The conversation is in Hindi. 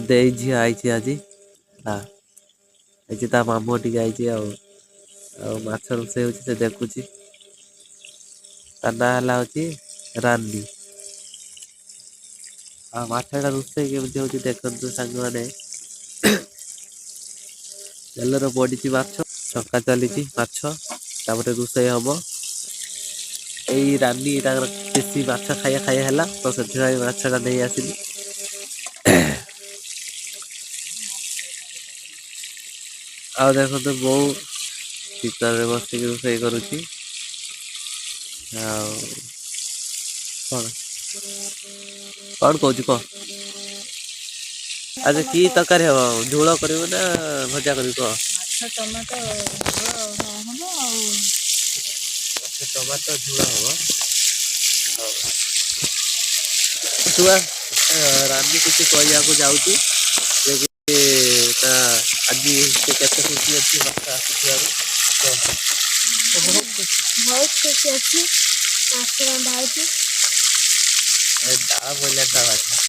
देई झी आई आज आई ता मामू टिके आई माछ रोषे हो से देखुची ता ना हूँ रानी माछटा रोषे केमती हूँ देखते सांग मैंने तेलर पड़ी माछ छका चली माछ रोषे हम यही रानी देशी माछ खाया खाया है तो से माछटा नहीं आसली आ देखो तो बो शीतर बस रोषे करुच्ची कौन कौन कौच कह अच्छा की तरकारी हम झोल कर भजा कर टमाटो झोल हम छुआ रानी कुछ कहू जाऊँ आज केते खुशी अच्छी माछ आस बहुत खुशी अच्छी डाल बोल